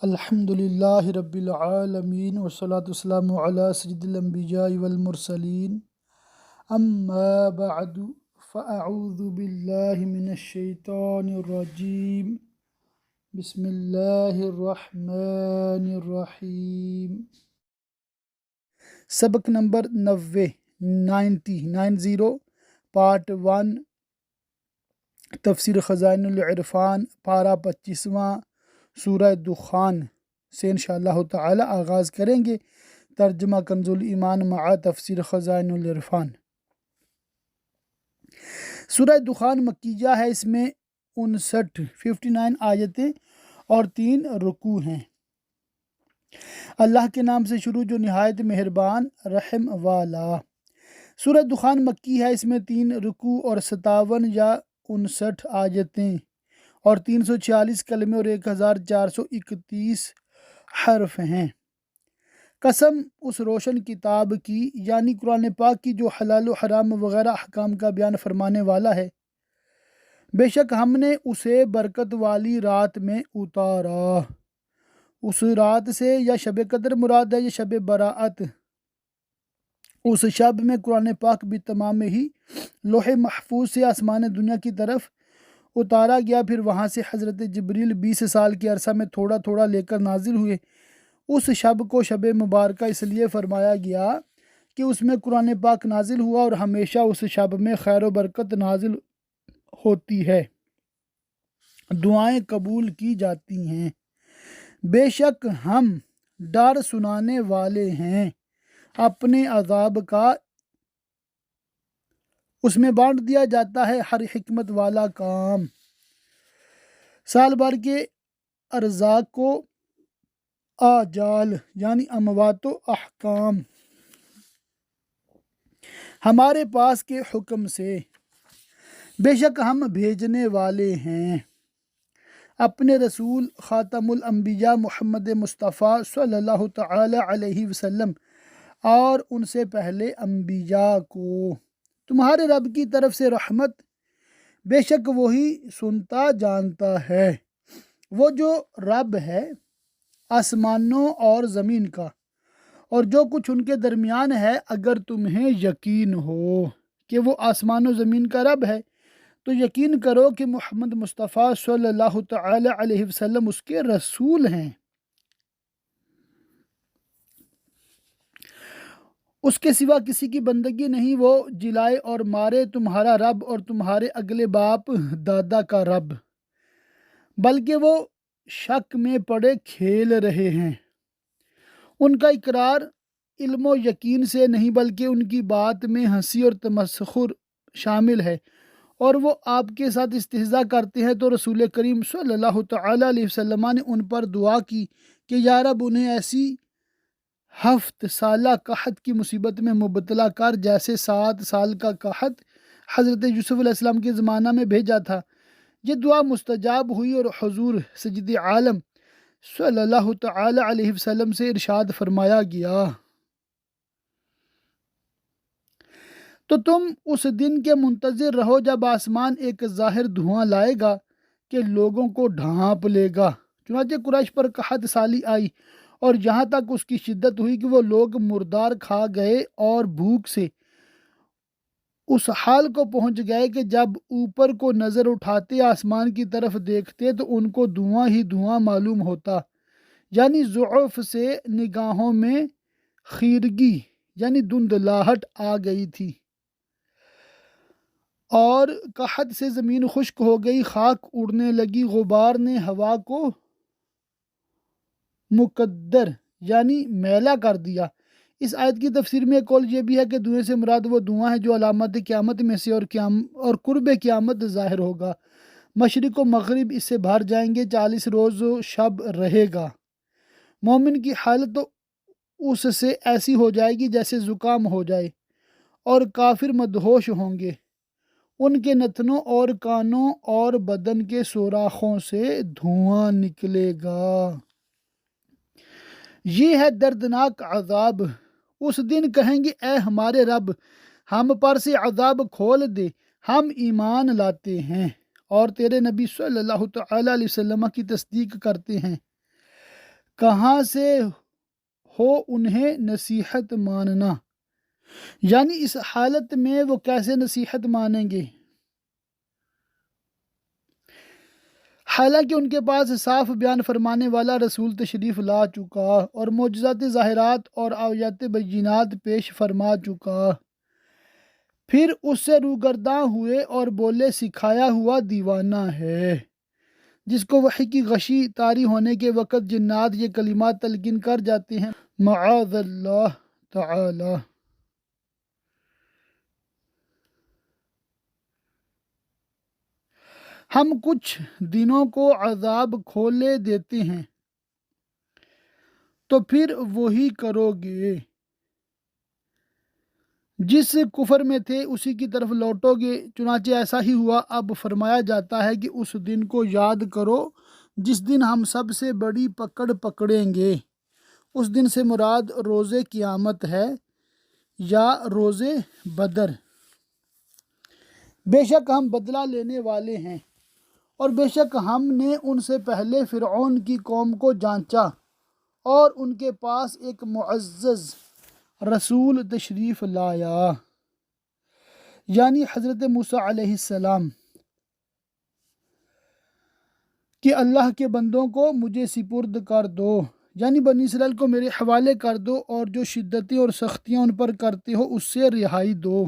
الحمد للہ رب العالمین والصلاة والسلام علی سید الانبیاء والمرسلین اما بعد فاعوذ باللہ من الشیطان الرجیم بسم اللہ الرحمن الرحیم۔ سبق نمبر 90 پارٹ 1 تفسیر خزائن العرفان پارہ 25واں سورہ دخان سے انشاءاللہ تعالی آغاز کریں گے۔ ترجمہ کنز الایمان مع تفسیر خزائن العرفان۔ سورہ دخان مکیہ ہے، اس میں 59 آیتیں اور 3 رکوع ہیں۔ اللہ کے نام سے شروع جو نہایت مہربان رحم والا۔ سورہ دخان مکی ہے، اس میں 3 رکوع اور 57 یا 59 آیتیں اور 346 کلمے اور 1431 حرف ہیں۔ قسم اس روشن کتاب کی یعنی قرآن پاک کی جو حلال و حرام وغیرہ احکام کا بیان فرمانے والا ہے، بے شک ہم نے اسے برکت والی رات میں اتارا۔ اس رات سے یا شب قدر مراد ہے یا شب براءت۔ اس شب میں قرآن پاک بھی تمام ہی لوح محفوظ سے آسمان دنیا کی طرف اتارا گیا، پھر وہاں سے حضرت جبریل 20 سال کے عرصہ میں تھوڑا تھوڑا لے کر نازل ہوئے۔ اس شب کو شب مبارکہ اس لیے فرمایا گیا کہ اس میں قرآن پاک نازل ہوا اور ہمیشہ اس شب میں خیر و برکت نازل ہوتی ہے، دعائیں قبول کی جاتی ہیں۔ بے شک ہم ڈر سنانے والے ہیں، اپنے عذاب کا اس میں بانٹ دیا جاتا ہے ہر حکمت والا کام۔ سال بھر کے ارزاق کو آجال یعنی اموات و احکام ہمارے پاس کے حکم سے، بے شک ہم بھیجنے والے ہیں اپنے رسول خاتم الانبیاء محمد مصطفیٰ صلی اللہ تعالی علیہ وسلم اور ان سے پہلے انبیاء کو، تمہارے رب کی طرف سے رحمت، بے شک وہی سنتا جانتا ہے۔ وہ جو رب ہے آسمانوں اور زمین کا اور جو کچھ ان کے درمیان ہے، اگر تمہیں یقین ہو کہ وہ آسمان و زمین کا رب ہے تو یقین کرو کہ محمد مصطفیٰ صلی اللہ تعالی علیہ وسلم اس کے رسول ہیں۔ اس کے سوا کسی کی بندگی نہیں، وہ جلائے اور مارے تمہارا رب اور تمہارے اگلے باپ دادا کا رب، بلکہ وہ شک میں پڑے کھیل رہے ہیں۔ ان کا اقرار علم و یقین سے نہیں بلکہ ان کی بات میں ہنسی اور تمسخر شامل ہے، اور وہ آپ کے ساتھ استہزاء کرتے ہیں۔ تو رسول کریم صلی اللہ تعالی علیہ وسلم نے ان پر دعا کی کہ یا رب انہیں ایسی 7 سالہ قحط کی مصیبت میں مبتلا کر جیسے 7 سال کا قحط حضرت یوسف علیہ السلام کے زمانہ میں بھیجا تھا۔ یہ دعا مستجاب ہوئی اور حضور سید عالم صلی اللہ تعالی علیہ وسلم سے ارشاد فرمایا گیا، تو تم اس دن کے منتظر رہو جب آسمان ایک ظاہر دھواں لائے گا کہ لوگوں کو ڈھانپ لے گا۔ چنانچہ قریش پر قحط سالی آئی اور یہاں تک اس کی شدت ہوئی کہ وہ لوگ مردار کھا گئے اور بھوک سے اس حال کو پہنچ گئے کہ جب اوپر کو نظر اٹھاتے آسمان کی طرف دیکھتے تو ان کو دھواں ہی دھواں معلوم ہوتا، یعنی ضعف سے نگاہوں میں خیرگی یعنی دھندلاہٹ آ گئی تھی، اور قحط سے زمین خشک ہو گئی، خاک اڑنے لگی، غبار نے ہوا کو مقدر یعنی میلا کر دیا۔ اس آیت کی تفسیر میں ایک قول یہ بھی ہے کہ دھوئیں سے مراد وہ دھواں ہے جو علامت قیامت میں سے اور قرب قیامت ظاہر ہوگا۔ مشرق و مغرب اس سے بھر جائیں گے، 40 روز و شب رہے گا۔ مومن کی حالت تو اس سے ایسی ہو جائے گی جیسے زکام ہو جائے، اور کافر مدہوش ہوں گے، ان کے نتنوں اور کانوں اور بدن کے سوراخوں سے دھواں نکلے گا۔ یہ ہے دردناک عذاب۔ اس دن کہیں گے اے ہمارے رب، ہم پر سے عذاب کھول دے، ہم ایمان لاتے ہیں اور تیرے نبی صلی اللہ تعالی علیہ وسلم کی تصدیق کرتے ہیں۔ کہاں سے ہو انہیں نصیحت ماننا، یعنی اس حالت میں وہ کیسے نصیحت مانیں گے، حالانکہ ان کے پاس صاف بیان فرمانے والا رسول تشریف لا چکا اور معجزات ظاہرات اور آیات بینات پیش فرما چکا۔ پھر اس سے روگرداں ہوئے اور بولے سکھایا ہوا دیوانہ ہے، جس کو وحی کی غشی طاری ہونے کے وقت جنات یہ کلمات تلقین کر جاتے ہیں، معاذ اللہ تعالی۔ ہم کچھ دنوں کو عذاب کھولے دیتے ہیں تو پھر وہی کرو گے، جس کفر میں تھے اسی کی طرف لوٹو گے، چنانچہ ایسا ہی ہوا۔ اب فرمایا جاتا ہے کہ اس دن کو یاد کرو جس دن ہم سب سے بڑی پکڑ پکڑیں گے۔ اس دن سے مراد روز قیامت ہے یا روز بدر۔ بے شک ہم بدلہ لینے والے ہیں، اور بے شک ہم نے ان سے پہلے فرعون کی قوم کو جانچا اور ان کے پاس ایک معزز رسول تشریف لایا، یعنی حضرت موسیٰ علیہ السلام، کہ اللہ کے بندوں کو مجھے سپرد کر دو، یعنی بنی اسرائیل کو میرے حوالے کر دو اور جو شدتیں اور سختیاں ان پر کرتے ہو اس سے رہائی دو۔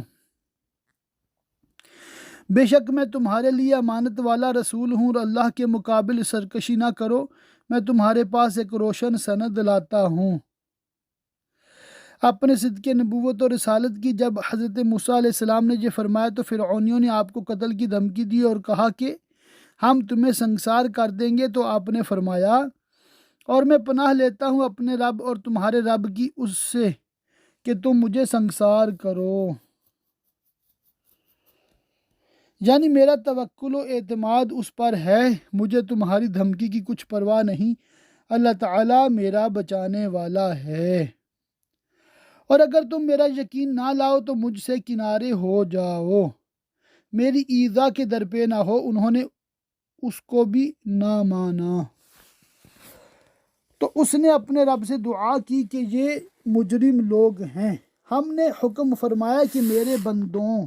بے شک میں تمہارے لیے امانت والا رسول ہوں، اور اللہ کے مقابل سرکشی نہ کرو، میں تمہارے پاس ایک روشن سند لاتا ہوں۔ اپنے صدق نبوت اور رسالت کی جب حضرت موسیٰ علیہ السلام نے یہ فرمایا تو فرعونیوں نے آپ کو قتل کی دھمکی دی اور کہا کہ ہم تمہیں سنگسار کر دیں گے، تو آپ نے فرمایا اور میں پناہ لیتا ہوں اپنے رب اور تمہارے رب کی اس سے کہ تم مجھے سنگسار کرو، یعنی میرا توکل و اعتماد اس پر ہے، مجھے تمہاری دھمکی کی کچھ پرواہ نہیں، اللہ تعالیٰ میرا بچانے والا ہے، اور اگر تم میرا یقین نہ لاؤ تو مجھ سے کنارے ہو جاؤ، میری ایذا کے درپے نہ ہو۔ انہوں نے اس کو بھی نہ مانا، تو اس نے اپنے رب سے دعا کی کہ یہ مجرم لوگ ہیں، ہم نے حکم فرمایا کہ میرے بندوں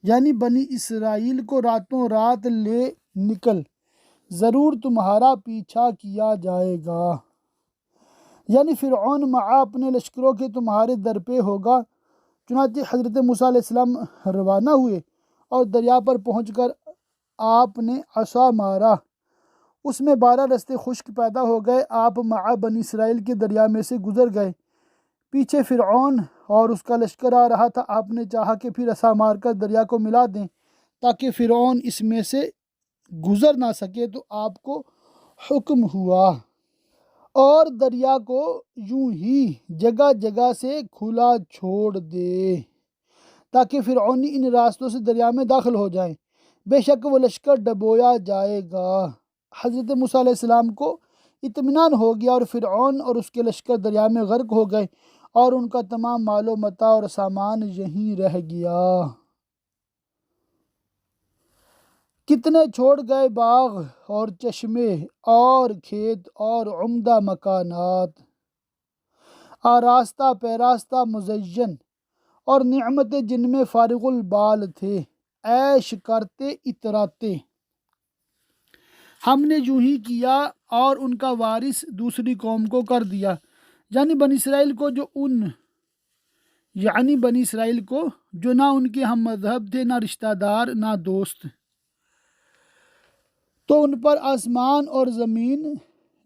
یعنی بنی اسرائیل کو راتوں رات لے نکل، ضرور تمہارا پیچھا کیا جائے گا، یعنی فرعون مع اپنے لشکروں کے تمہارے در پہ ہوگا۔ چنانچہ حضرت موسیٰ علیہ السلام روانہ ہوئے اور دریا پر پہنچ کر آپ نے عصا مارا، اس میں 12 رستے خشک پیدا ہو گئے، آپ مع بنی اسرائیل کے دریا میں سے گزر گئے، پیچھے فرعون اور اس کا لشکر آ رہا تھا، آپ نے چاہا کہ پھر عصا مار کر دریا کو ملا دیں تاکہ فرعون اس میں سے گزر نہ سکے، تو آپ کو حکم ہوا اور دریا کو یوں ہی جگہ جگہ سے کھلا چھوڑ دے تاکہ فرعونی ان راستوں سے دریا میں داخل ہو جائیں، بے شک وہ لشکر ڈبویا جائے گا۔ حضرت موسیٰ علیہ السلام کو اطمینان ہو گیا اور فرعون اور اس کے لشکر دریا میں غرق ہو گئے اور ان کا تمام مال و متاع اور سامان یہیں رہ گیا۔ کتنے چھوڑ گئے باغ اور چشمے اور کھیت اور عمدہ مکانات، آراستہ پیراستہ مزین، اور نعمتیں جن میں فارغ البال تھے، عیش کرتے اتراتے۔ ہم نے یوں ہی کیا اور ان کا وارث دوسری قوم کو کر دیا، یعنی بنی اسرائیل کو جو نہ ان کے ہم مذہب تھے، نہ رشتہ دار، نہ دوست، تو ان پر آسمان اور زمین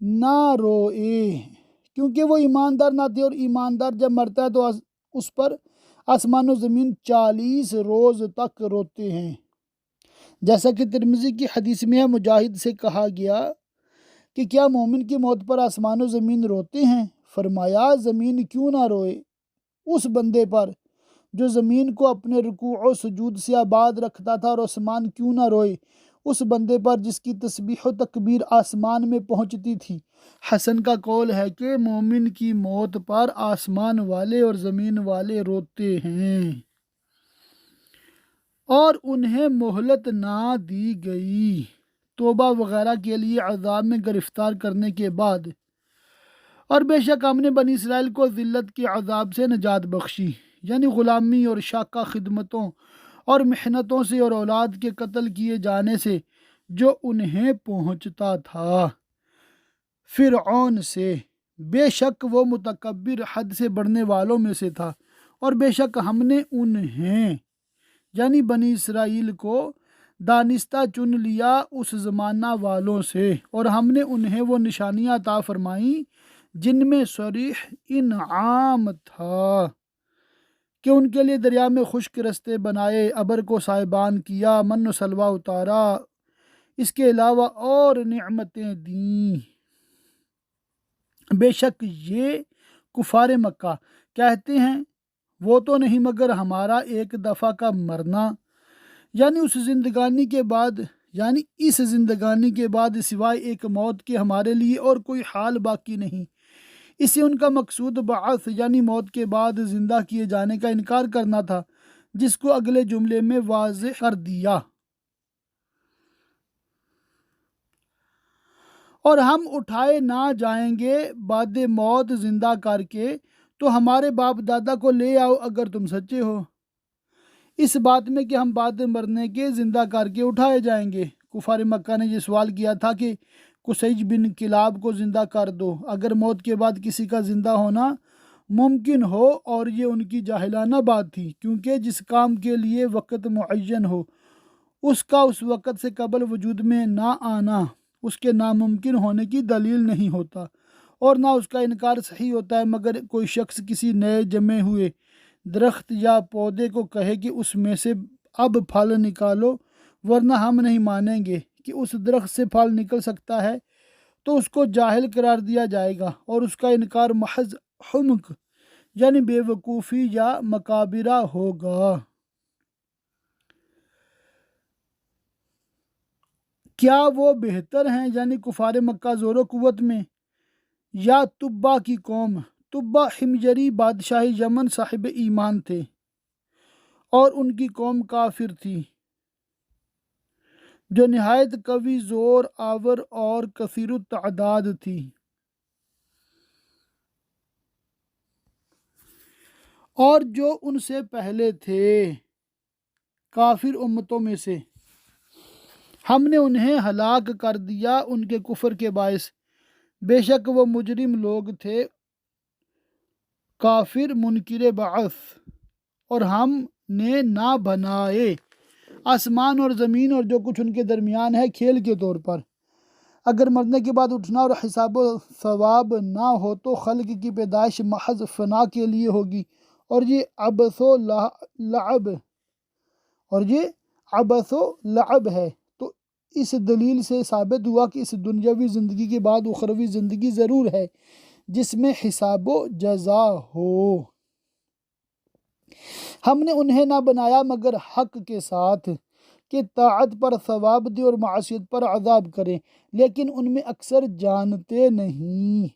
نہ روئے، کیونکہ وہ ایماندار نہ تھے، اور ایماندار جب مرتا ہے تو اس پر آسمان و زمین 40 روز تک روتے ہیں، جیسا کہ ترمذی کی حدیث میں ہے، مجاہد سے کہا گیا کہ کیا مومن کی موت پر آسمان و زمین روتے ہیں؟ فرمایا زمین کیوں نہ روئے اس بندے پر جو زمین کو اپنے رکوع و سجود سے آباد رکھتا تھا، اور آسمان کیوں نہ روئے اس بندے پر جس کی تسبیح و تکبیر آسمان میں پہنچتی تھی۔ حسن کا قول ہے کہ مومن کی موت پر آسمان والے اور زمین والے روتے ہیں اور انہیں مہلت نہ دی گئی توبہ وغیرہ کے لیے عذاب میں گرفتار کرنے کے بعد، اور بے شک ہم نے بنی اسرائیل کو ذلت کے عذاب سے نجات بخشی، یعنی غلامی اور شاقہ خدمتوں اور محنتوں سے اور اولاد کے قتل کیے جانے سے جو انہیں پہنچتا تھا فرعون سے۔ بے شک وہ متکبر حد سے بڑھنے والوں میں سے تھا، اور بے شک ہم نے انہیں یعنی بنی اسرائیل کو دانستہ چن لیا اس زمانہ والوں سے، اور ہم نے انہیں وہ نشانیاں عطا فرمائیں جن میں صریح انعام تھا کہ ان کے لیے دریا میں خشک رستے بنائے، ابر کو سائبان کیا، من و سلوہ اتارا، اس کے علاوہ اور نعمتیں دیں۔ بے شک یہ کفار مکہ کہتے ہیں وہ تو نہیں مگر ہمارا ایک دفعہ کا مرنا، یعنی اس زندگانی کے بعد سوائے ایک موت کے ہمارے لیے اور کوئی حال باقی نہیں۔ اس سے ان کا مقصود بعث یعنی موت کے بعد زندہ کیے جانے کا انکار کرنا تھا، جس کو اگلے جملے میں واضح کر دیا۔ اور ہم اٹھائے نہ جائیں گے بعد موت زندہ کر کے، تو ہمارے باپ دادا کو لے آؤ اگر تم سچے ہو اس بات میں کہ ہم بعد مرنے کے زندہ کر کے اٹھائے جائیں گے۔ کفار مکہ نے یہ سوال کیا تھا کہ قصیج بن کلاب کو زندہ کر دو اگر موت کے بعد کسی کا زندہ ہونا ممکن ہو، اور یہ ان کی جاہلانہ بات تھی، کیونکہ جس کام کے لیے وقت معین ہو اس کا اس وقت سے قبل وجود میں نہ آنا اس کے ناممکن ہونے کی دلیل نہیں ہوتا، اور نہ اس کا انکار صحیح ہوتا ہے، مگر کوئی شخص کسی نئے جمے ہوئے درخت یا پودے کو کہے کہ اس میں سے اب پھل نکالو ورنہ ہم نہیں مانیں گے کہ اس درخت سے پھل نکل سکتا ہے، تو اس کو جاہل قرار دیا جائے گا، اور اس کا انکار محض حمق یعنی بے وقوفی یا مکابرہ ہوگا۔ کیا وہ بہتر ہیں یعنی کفار مکہ زور و قوت میں، یا تبا کی قوم؟ تبا حمجری بادشاہ یمن صاحب ایمان تھے، اور ان کی قوم کافر تھی جو نہایت قوی زور آور اور کثیر التعداد تھی، اور جو ان سے پہلے تھے کافر امتوں میں سے ہم نے انہیں ہلاک کر دیا ان کے کفر کے باعث، بے شک وہ مجرم لوگ تھے کافر منکر بعث۔ اور ہم نے نہ بنائے آسمان اور زمین اور جو کچھ ان کے درمیان ہے کھیل کے طور پر، اگر مرنے کے بعد اٹھنا اور حساب و ثواب نہ ہو تو خلق کی پیدائش محض فنا کے لیے ہوگی، اور یہ عبث و لعب ہے۔ تو اس دلیل سے ثابت ہوا کہ اس دنیاوی زندگی کے بعد اخروی زندگی ضرور ہے جس میں حساب و جزا ہو۔ ہم نے انہیں نہ بنایا مگر حق کے ساتھ کہ طاعت پر ثواب دے اور معصیت پر عذاب کریں، لیکن ان میں اکثر جانتے نہیں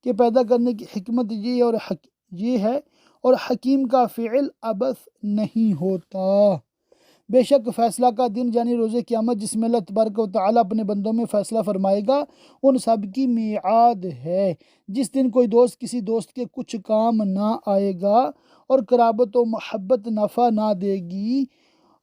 کہ پیدا کرنے کی حکمت یہ ہے اور حکیم کا فعل عبث نہیں ہوتا۔ بے شک فیصلہ کا دن یعنی روز قیامت جس میں اللہ تبارک و تعالیٰ اپنے بندوں میں فیصلہ فرمائے گا ان سب کی میعاد ہے، جس دن کوئی دوست کسی دوست کے کچھ کام نہ آئے گا، اور قرابت و محبت نفع نہ دے گی،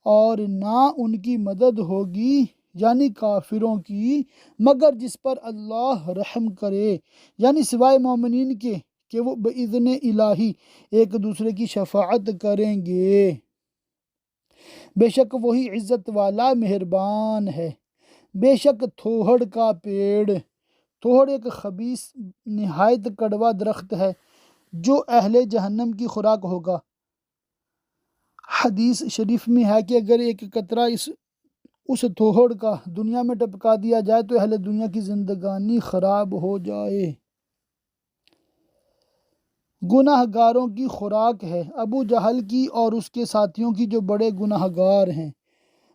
اور نہ ان کی مدد ہوگی یعنی کافروں کی، مگر جس پر اللہ رحم کرے، یعنی سوائے مومنین کے کہ وہ بإذن الہی ایک دوسرے کی شفاعت کریں گے۔ بے شک وہی عزت والا مہربان ہے۔ بے شک تھوہڑ کا پیڑ، تھوہڑ ایک خبیث نہایت کڑوا درخت ہے جو اہل جہنم کی خوراک ہوگا۔ حدیث شریف میں ہے کہ اگر ایک قطرہ اس تھوہڑ کا دنیا میں ٹپکا دیا جائے تو اہل دنیا کی زندگانی خراب ہو جائے۔ گناہ گاروں کی خوراک ہے، ابو جہل کی اور اس کے ساتھیوں کی جو بڑے گناہ گار ہیں۔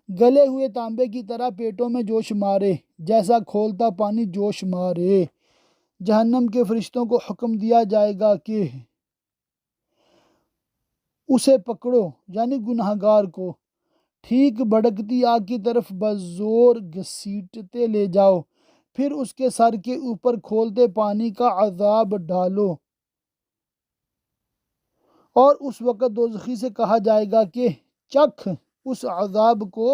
گلے ہوئے تانبے کی طرح پیٹوں میں جوش مارے، جیسا کھولتا پانی جوش مارے۔ جہنم کے فرشتوں کو حکم دیا جائے گا کہ اسے پکڑو یعنی گناہ گار کو، ٹھیک بھڑکتی آگ کی طرف بزور گھسیٹتے لے جاؤ، پھر اس کے سر کے اوپر کھولتے پانی کا عذاب ڈالو، اور اس وقت دوزخی سے کہا جائے گا کہ چکھ اس عذاب کو،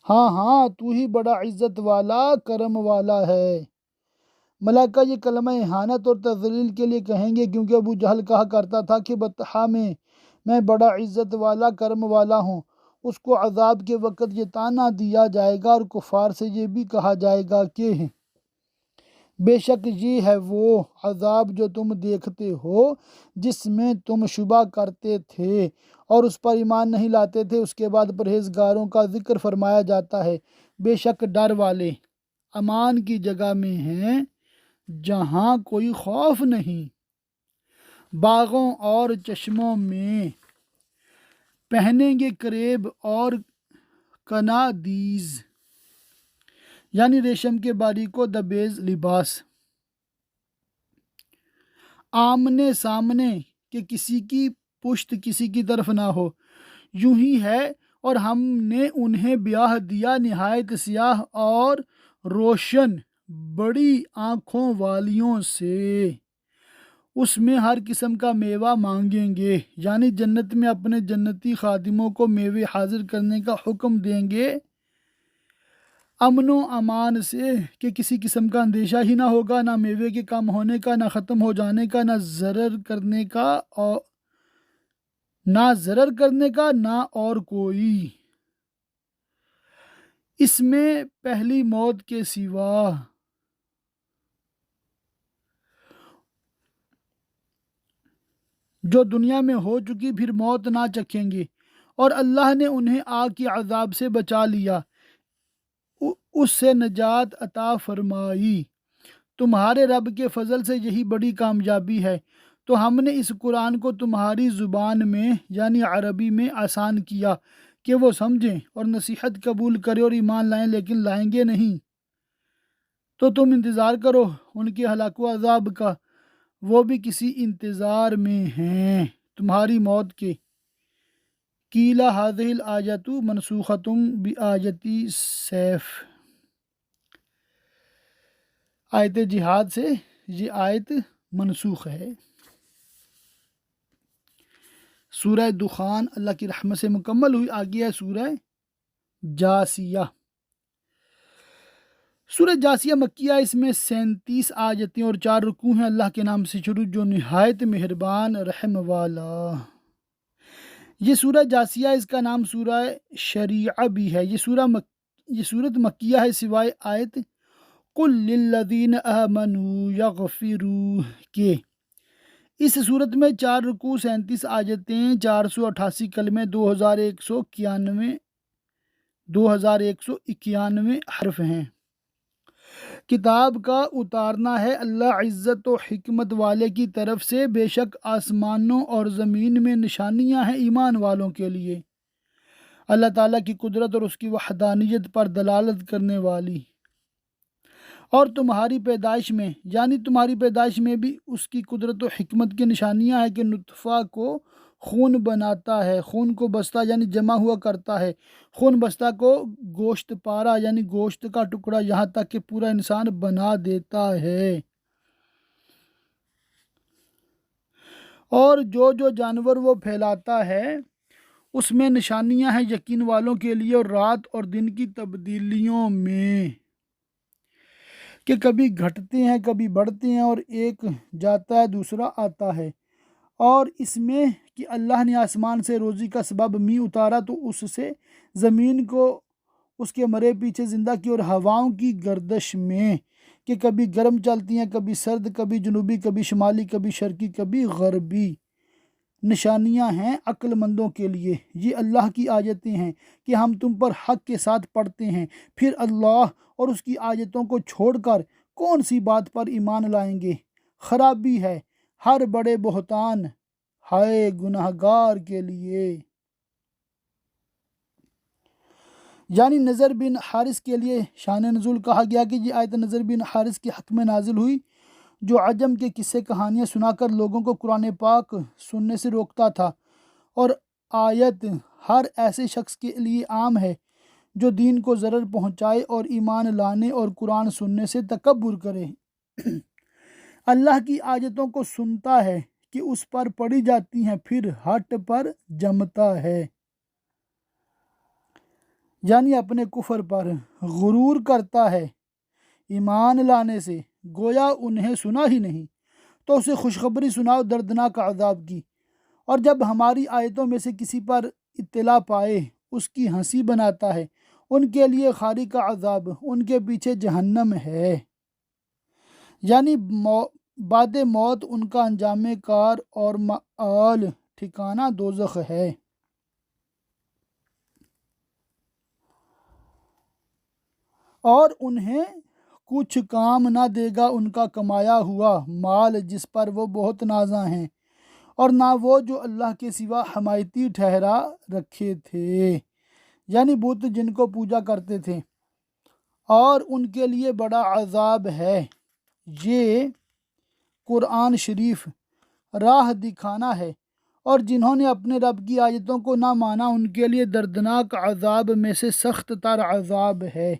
ہاں ہاں تو ہی بڑا عزت والا کرم والا ہے۔ ملائکہ یہ کلمہ اہانت اور تذلیل کے لیے کہیں گے، کیونکہ ابو جہل کہا کرتا تھا کہ بطحا میں بڑا عزت والا کرم والا ہوں۔ اس کو عذاب کے وقت یہ طعنہ دیا جائے گا، اور کفار سے یہ بھی کہا جائے گا کہ بے شک یہ ہے وہ عذاب جو تم دیکھتے ہو، جس میں تم شبہ کرتے تھے اور اس پر ایمان نہیں لاتے تھے۔ اس کے بعد پرہیزگاروں کا ذکر فرمایا جاتا ہے۔ بے شک ڈر والے امان کی جگہ میں ہیں، جہاں کوئی خوف نہیں، باغوں اور چشموں میں پہنیں گے کریب اور کنادیز، یعنی ریشم کے باریک و دبیز لباس، آمنے سامنے کہ کسی کی پشت کسی کی طرف نہ ہو، یوں ہی ہے۔ اور ہم نے انہیں بیاہ دیا نہایت سیاہ اور روشن بڑی آنکھوں والیوں سے، اس میں ہر قسم کا میوہ مانگیں گے، یعنی جنت میں اپنے جنتی خادموں کو میوے حاضر کرنے کا حکم دیں گے، امن و امان سے کہ کسی قسم کا اندیشہ ہی نہ ہوگا، نہ میوے کے کم ہونے کا، نہ ختم ہو جانے کا، نہ ضرر کرنے کا، نہ اور کوئی اس میں پہلی موت کے سوا۔ جو دنیا میں ہو چکی پھر موت نہ چکھیں گے، اور اللہ نے انہیں آگ کی عذاب سے بچا لیا، اس سے نجات عطا فرمائی۔ تمہارے رب کے فضل سے یہی بڑی کامیابی ہے۔ تو ہم نے اس قرآن کو تمہاری زبان میں یعنی عربی میں آسان کیا کہ وہ سمجھیں اور نصیحت قبول کریں اور ایمان لائیں، لیکن لائیں گے نہیں۔ تو تم انتظار کرو ان کے ہلاک و عذاب کا، وہ بھی کسی انتظار میں ہیں تمہاری موت کے۔ قیل ھذہ الآیۃ منسوخۃ بآیۃ سیف، آیت جہاد سے یہ آیت منسوخ ہے۔ سورہ دخان اللہ کی رحمت سے مکمل ہوئی۔ آگے ہے سورہ جاسیہ۔ سورہ جاسیہ مکیہ، اس میں 37 آیتیں اور 4 رکوع ہیں۔ اللہ کے نام سے شروع جو نہایت مہربان رحم والا۔ یہ سورہ جاسیہ، اس کا نام سورہ شریعہ بھی ہے۔ یہ سورت مکیہ ہے سوائے آیت قل للذین آمنوا یغفروا کے۔ اس صورت میں 4 رکوع، 37 آیتیں، 488 کلمے، 2191 حرف ہیں۔ کتاب کا اتارنا ہے اللہ عزت و حکمت والے کی طرف سے، بے شک آسمانوں اور زمین میں نشانیاں ہیں ایمان والوں کے لیے، اللہ تعالیٰ کی قدرت اور اس کی وحدانیت پر دلالت کرنے والی۔ اور تمہاری پیدائش میں یعنی تمہاری پیدائش میں بھی اس کی قدرت و حکمت کی نشانیاں ہیں کہ نطفہ کو خون بناتا ہے، خون کو بستہ یعنی جمع ہوا کرتا ہے، خون بستہ کو گوشت پارا یعنی گوشت کا ٹکڑا، یہاں تک کہ پورا انسان بنا دیتا ہے۔ اور جو جانور وہ پھیلاتا ہے اس میں نشانیاں ہیں یقین والوں کے لیے، اور رات اور دن کی تبدیلیوں میں کہ کبھی گھٹتے ہیں کبھی بڑھتے ہیں، اور ایک جاتا ہے دوسرا آتا ہے۔ اور اس میں کہ اللہ نے آسمان سے روزی کا سبب می اتارا تو اس سے زمین کو اس کے مرے پیچھے زندہ کی، اور ہواؤں کی گردش میں کہ کبھی گرم چلتی ہیں کبھی سرد، کبھی جنوبی کبھی شمالی، کبھی شرقی کبھی غربی، نشانیاں ہیں عقل مندوں کے لیے۔ یہ اللہ کی آیتیں ہیں کہ ہم تم پر حق کے ساتھ پڑھتے ہیں، پھر اللہ اور اس کی آیتوں کو چھوڑ کر کون سی بات پر ایمان لائیں گے؟ خرابی ہے ہر بڑے بہتان، ہائے گناہگار کے لیے۔ یعنی نضر بن حارث کے لیے شان نزول کہا گیا کہ یہ آیت نضر بن حارث کے حق میں نازل ہوئی، جو عجم کے قصے کہانیاں سنا کر لوگوں کو قرآن پاک سننے سے روکتا تھا، اور آیت ہر ایسے شخص کے لیے عام ہے جو دین کو ضرر پہنچائے اور ایمان لانے اور قرآن سننے سے تکبر کرے۔ اللہ کی آیتوں کو سنتا ہے کہ اس پر پڑھی جاتی ہیں، پھر ہٹ پر جمتا ہے، یعنی اپنے کفر پر غرور کرتا ہے ایمان لانے سے، گویا انہیں سنا ہی نہیں، تو اسے خوشخبری سناؤ دردناک عذاب کی، اور جب ہماری آیتوں میں سے کسی پر اطلاع پائے اس کی ہنسی بناتا ہے، ان کے لیے خاری کا عذاب، ان کے پیچھے جہنم ہے، یعنی بعد موت ان کا انجام کار اور مآل ٹھکانہ دوزخ ہے۔ اور انہیں کچھ کام نہ دے گا ان کا کمایا ہوا مال جس پر وہ بہت نازاں ہیں، اور نہ وہ جو اللہ کے سوا حمایتی ٹھہرا رکھے تھے، یعنی بت جن کو پوجا کرتے تھے، اور ان کے لیے بڑا عذاب ہے۔ یہ قرآن شریف راہ دکھانا ہے، اور جنہوں نے اپنے رب کی آیتوں کو نہ مانا ان کے لیے دردناک عذاب میں سے سخت تر عذاب ہے۔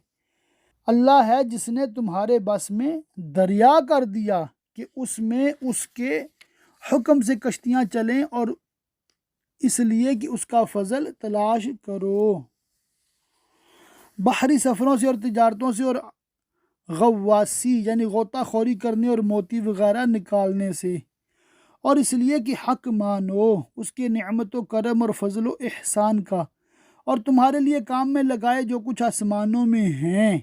اللہ ہے جس نے تمہارے بس میں دریا کر دیا کہ اس میں اس کے حکم سے کشتیاں چلیں، اور اس لیے کہ اس کا فضل تلاش کرو، بحری سفروں سے اور تجارتوں سے اور غواصی یعنی غوطہ خوری کرنے اور موتی وغیرہ نکالنے سے، اور اس لیے کہ حق مانو اس کے نعمت و کرم اور فضل و احسان کا، اور تمہارے لیے کام میں لگائے جو کچھ آسمانوں میں ہیں،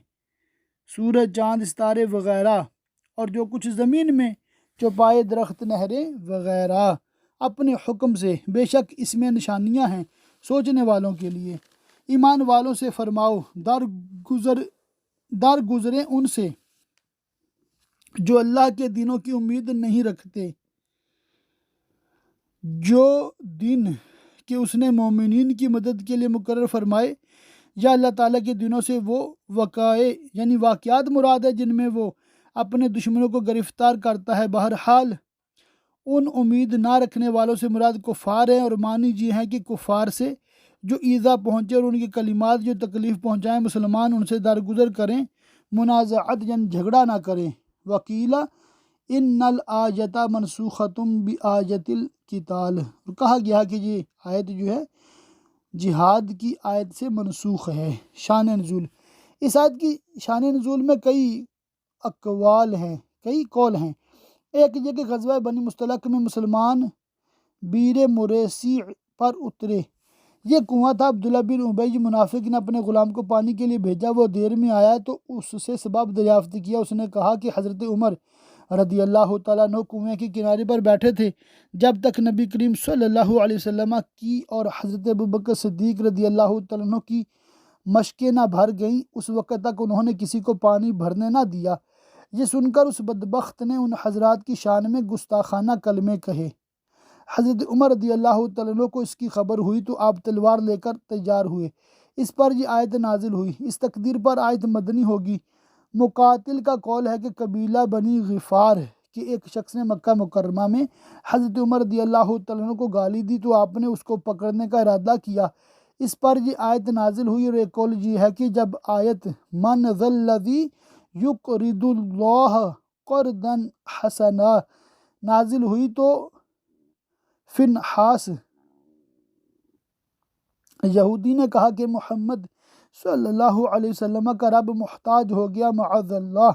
سورج، چاند، ستارے وغیرہ، اور جو کچھ زمین میں، چوپائے، درخت، نہریں وغیرہ، اپنے حکم سے، بے شک اس میں نشانیاں ہیں سوچنے والوں کے لیے۔ ایمان والوں سے فرماؤ در گزریں ان سے جو اللہ کے دنوں کی امید نہیں رکھتے، جو دن کہ اس نے مومنین کی مدد کے لیے مقرر فرمائے، یا اللہ تعالیٰ کے دنوں سے وہ وقائع یعنی واقعات مراد ہے جن میں وہ اپنے دشمنوں کو گرفتار کرتا ہے۔ بہرحال ان امید نہ رکھنے والوں سے مراد کفار ہیں، اور معنی یہ ہیں کہ کفار سے جو ایذا پہنچے اور ان کی کلمات جو تکلیف پہنچائیں، مسلمان ان سے درگزر کریں، منازعت یعنی جھگڑا نہ کریں۔ وقیلا ان الآیۃ منسوخۃ بآیۃ القتال، کہا گیا کہ یہ آیت جو ہے جہاد کی آیت سے منسوخ ہے۔ شان نزول، اس آیت کی شان نزول میں کئی اقوال ہیں، کئی قول ہیں۔ ایک یہ کہ غزوہ بنی مصطلق میں مسلمان بیر مریسی پر اترے، یہ کنواں تھا، عبداللہ بن ابی منافق نے اپنے غلام کو پانی کے لیے بھیجا، وہ دیر میں آیا تو اس سے سبب دریافت کیا، اس نے کہا کہ حضرت عمر رضی اللہ تعالیٰ عنہ کنویں کے کنارے پر بیٹھے تھے جب تک نبی کریم صلی اللہ علیہ وسلم کی اور حضرت ابوبکر صدیق رضی اللہ تعالیٰ عنہ کی مشقیں نہ بھر گئیں، اس وقت تک انہوں نے کسی کو پانی بھرنے نہ دیا۔ یہ سن کر اس بدبخت نے ان حضرات کی شان میں گستاخانہ کلمے کہے۔ حضرت عمر رضی اللہ تعالیٰ عنہ کو اس کی خبر ہوئی تو آپ تلوار لے کر تیار ہوئے، اس پر یہ آیت نازل ہوئی۔ اس تقدیر پر آیت مدنی ہوگی۔ مقاتل کا قول ہے کہ قبیلہ بنی غفار کہ ایک شخص نے مکہ مکرمہ میں حضرت عمر رضی اللہ تعالیٰ عنہ کو گالی دی تو آپ نے اس کو پکڑنے کا ارادہ کیا، اس پر یہ آیت نازل ہوئی۔ اور ایک قول یہ ہے کہ جب آیت من ذا الذی یقرض اللہ قرضا حسنا نازل ہوئی تو فنحاس یہودی نے کہا کہ محمد صلی اللہ علیہ وسلم کا رب محتاج ہو گیا معاذ اللہ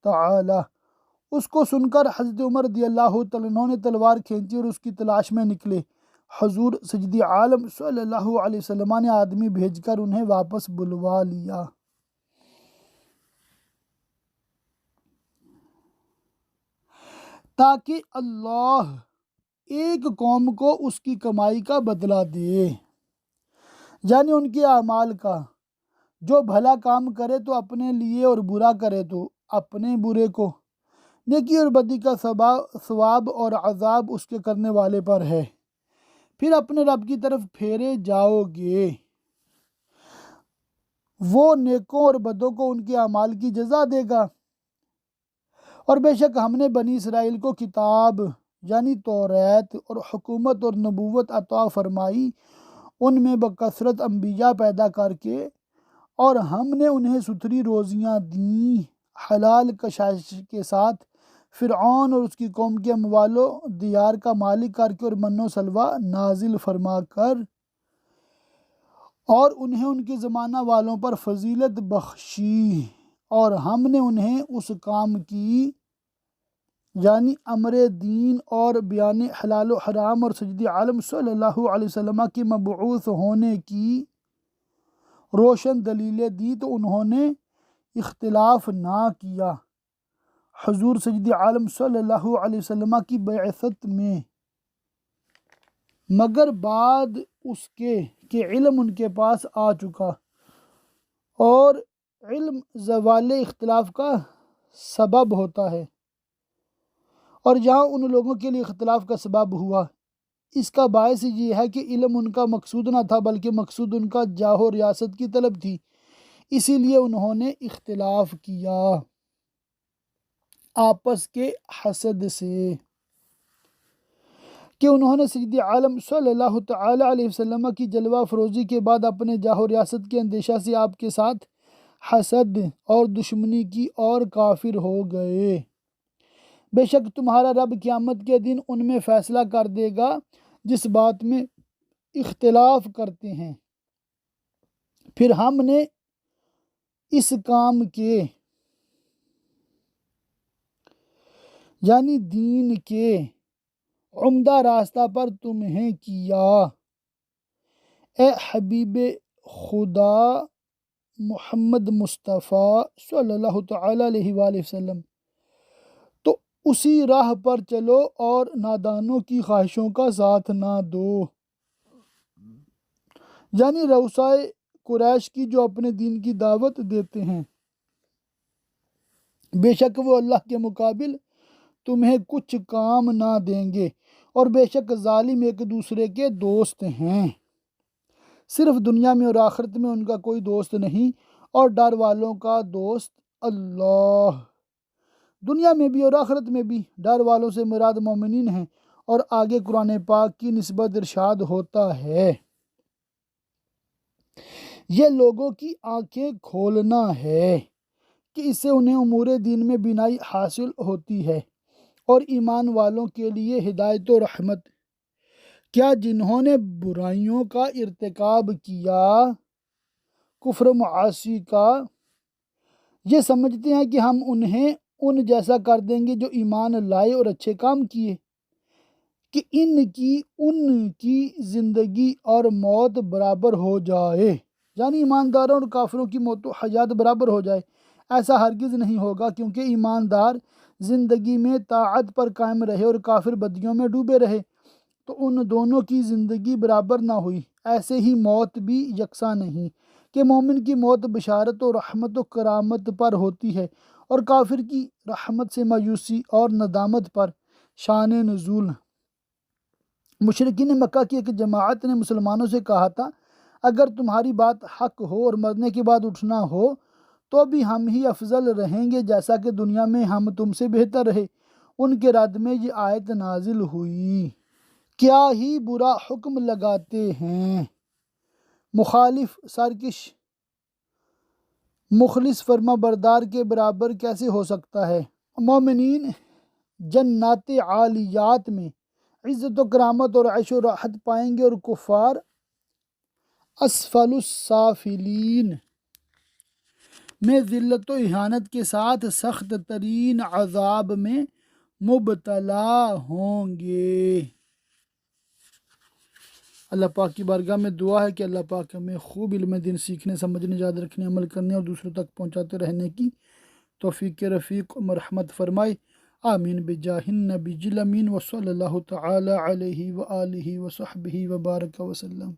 تعالی۔ اس کو سن کر حضرت عمر رضی اللہ تعالیٰ عنہ نے تلوار کھینچی اور اس کی تلاش میں نکلے۔ حضور سیدی عالم صلی اللہ علیہ وسلم نے آدمی بھیج کر انہیں واپس بلوا لیا۔ تاکہ اللہ ایک قوم کو اس کی کمائی کا بدلہ دے، یعنی ان کے اعمال کا، جو بھلا کام کرے تو اپنے لیے اور برا کرے تو اپنے برے کو، نیکی اور بدی کا ثواب اور عذاب اس کے کرنے والے پر ہے، پھر اپنے رب کی طرف پھیرے جاؤ گے، وہ نیکوں اور بدوں کو ان کے اعمال کی جزا دے گا۔ اور بے شک ہم نے بنی اسرائیل کو کتاب یعنی توریت اور حکومت اور نبوت عطا فرمائی، ان میں بکثرت انبیاء پیدا کر کے، اور ہم نے انہیں ستھری روزیاں دیں حلال کشائش کے ساتھ، فرعون اور اس کی قوم کے اموال و دیار کا مالک کر کے اور من و سلوہ نازل فرما کر، اور انہیں ان کے زمانہ والوں پر فضیلت بخشی، اور ہم نے انہیں اس کام کی یعنی امر دین اور بیان حلال و حرام اور سید عالم صلی اللہ علیہ وسلم کی مبعوث ہونے کی روشن دلیلیں دی، تو انہوں نے اختلاف نہ کیا حضور سید عالم صلی اللہ علیہ وسلم کی بعثت میں، مگر بعد اس کے کہ علم ان کے پاس آ چکا، اور علم زوال اختلاف کا سبب ہوتا ہے، اور جہاں ان لوگوں کے لیے اختلاف کا سبب ہوا، اس کا باعث یہ ہے کہ علم ان کا مقصود نہ تھا، بلکہ مقصود ان کا جاہ و ریاست کی طلب تھی، اسی لیے انہوں نے اختلاف کیا آپس کے حسد سے، کہ انہوں نے سید عالم صلی اللہ تعالی علیہ وسلم کی جلوہ فروزی کے بعد اپنے جاہ و ریاست کے اندیشہ سے آپ کے ساتھ حسد اور دشمنی کی اور کافر ہو گئے۔ بے شک تمہارا رب قیامت کے دن ان میں فیصلہ کر دے گا جس بات میں اختلاف کرتے ہیں، پھر ہم نے اس کام کے یعنی دین کے عمدہ راستہ پر تمہیں کیا، اے حبیب خدا محمد مصطفیٰ صلی اللہ تعالی علیہ وآلہ وسلم، تو اسی راہ پر چلو اور نادانوں کی خواہشوں کا ساتھ نہ دو، یعنی رؤسائے قریش کی جو اپنے دین کی دعوت دیتے ہیں، بے شک وہ اللہ کے مقابل تمہیں کچھ کام نہ دیں گے، اور بے شک ظالم ایک دوسرے کے دوست ہیں، صرف دنیا میں اور آخرت میں ان کا کوئی دوست نہیں، اور ڈر والوں کا دوست اللہ، دنیا میں بھی اور آخرت میں بھی۔ ڈر والوں سے مراد مومنین ہیں، اور آگے قرآن پاک کی نسبت ارشاد ہوتا ہے، یہ لوگوں کی آنکھیں کھولنا ہے کہ اس سے انہیں امور دین میں بینائی حاصل ہوتی ہے، اور ایمان والوں کے لیے ہدایت و رحمت۔ کیا جنہوں نے برائیوں کا ارتکاب کیا، کفر و معاصی کا، یہ سمجھتے ہیں کہ ہم انہیں ان جیسا کر دیں گے جو ایمان لائے اور اچھے کام کیے، کہ ان کی زندگی اور موت برابر ہو جائے، یعنی ایمانداروں اور کافروں کی موت و حیات برابر ہو جائے۔ ایسا ہرگز نہیں ہوگا، کیونکہ ایماندار زندگی میں طاعت پر قائم رہے اور کافر بدیوں میں ڈوبے رہے، تو ان دونوں کی زندگی برابر نہ ہوئی، ایسے ہی موت بھی یکساں نہیں، کہ مومن کی موت بشارت و رحمت و کرامت پر ہوتی ہے، اور کافر کی رحمت سے مایوسی اور ندامت پر۔ شان نزول۔ مشرکین مکہ کی ایک جماعت نے مسلمانوں سے کہا تھا، اگر تمہاری بات حق ہو اور مرنے کے بعد اٹھنا ہو تو بھی ہم ہی افضل رہیں گے، جیسا کہ دنیا میں ہم تم سے بہتر رہے۔ ان کے رد میں یہ آیت نازل ہوئی، کیا ہی برا حکم لگاتے ہیں، مخالف سرکش مخلص فرما بردار کے برابر کیسے ہو سکتا ہے۔ مومنین جنات عالیات میں عزت و کرامت اور عیش و راحت پائیں گے، اور کفار اسفل السافلین میں ذلت و اہانت کے ساتھ سخت ترین عذاب میں مبتلا ہوں گے۔ اللہ پاک کی بارگاہ میں دعا ہے کہ اللہ پاک ہمیں خوب علم دین سیکھنے، سمجھنے، یاد رکھنے، عمل کرنے اور دوسروں تک پہنچاتے رہنے کی توفیق رفیق و مرحمت فرمائے، آمین بجاہ النبی الامین، وصلی اللہ تعالی علیہ وآلہ وصحبہ وبارک وسلم۔